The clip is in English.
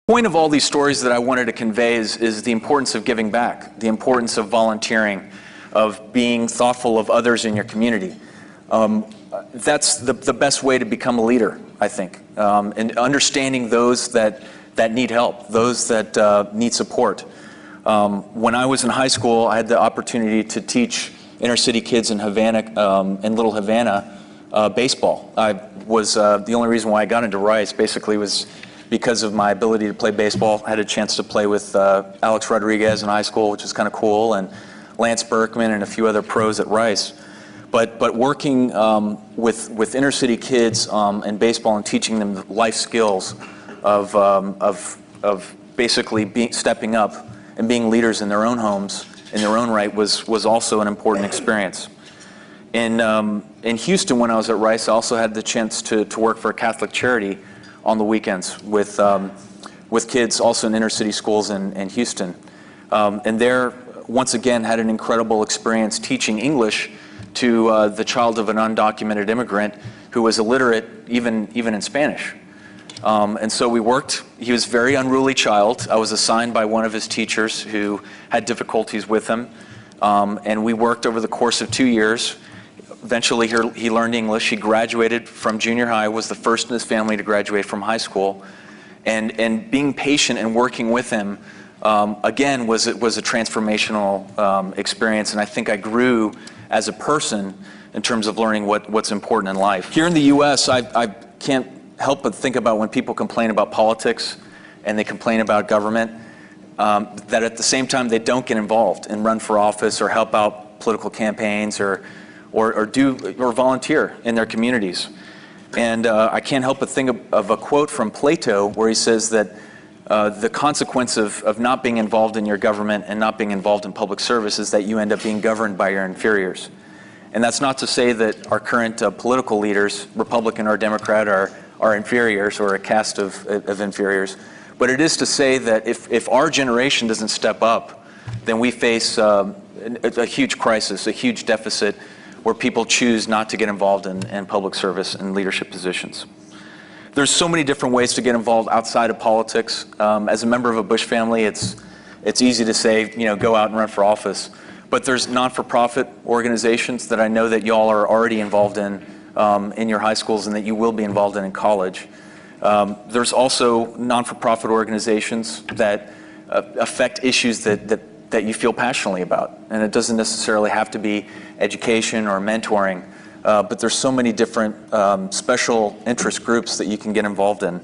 The point of all these stories that I wanted to convey is the importance of giving back, the importance of volunteering, of being thoughtful of others in your community. That's the best way to become a leader, I think, and understanding those that need help, those that need support. When I was in high school, I had the opportunity to teach inner city kids in Havana, in Little Havana, baseball. The only reason why I got into Rice basically was because of my ability to play baseball. I had a chance to play with Alex Rodriguez in high school, which was kind of cool, and Lance Berkman and a few other pros at Rice. But working with inner city kids in baseball and teaching them life skills of basically stepping up and being leaders in their own homes in their own right was also an important experience. In Houston, when I was at Rice, I also had the chance to work for a Catholic charity on the weekends with kids also in inner city schools in Houston. And there, once again, had an incredible experience teaching English to the child of an undocumented immigrant who was illiterate even in Spanish. And so we worked. He was a very unruly child. I was assigned by one of his teachers who had difficulties with him. And we worked over the course of 2 years. Eventually, he learned English. He graduated from junior high, was the first in his family to graduate from high school. And being patient and working with him, again, was a transformational experience. And I think I grew as a person in terms of learning what's important in life. Here in the U.S., I can't help but think about when people complain about politics and they complain about government, that at the same time they don't get involved and run for office or help out political campaigns or volunteer in their communities. And I can't help but think of a quote from Plato where he says that the consequence of not being involved in your government and not being involved in public service is that you end up being governed by your inferiors. And that's not to say that our current political leaders, Republican or Democrat, are inferiors or a caste of inferiors. But it is to say that if our generation doesn't step up, then we face a huge crisis, a huge deficit where people choose not to get involved in public service and leadership positions. There's so many different ways to get involved outside of politics. As a member of a Bush family, it's easy to say, go out and run for office. But there's non-for-profit organizations that I know that y'all are already involved in your high schools and that you will be involved in college. There's also non-for-profit organizations that affect issues that you feel passionately about. And it doesn't necessarily have to be education or mentoring, but there's so many different special interest groups that you can get involved in.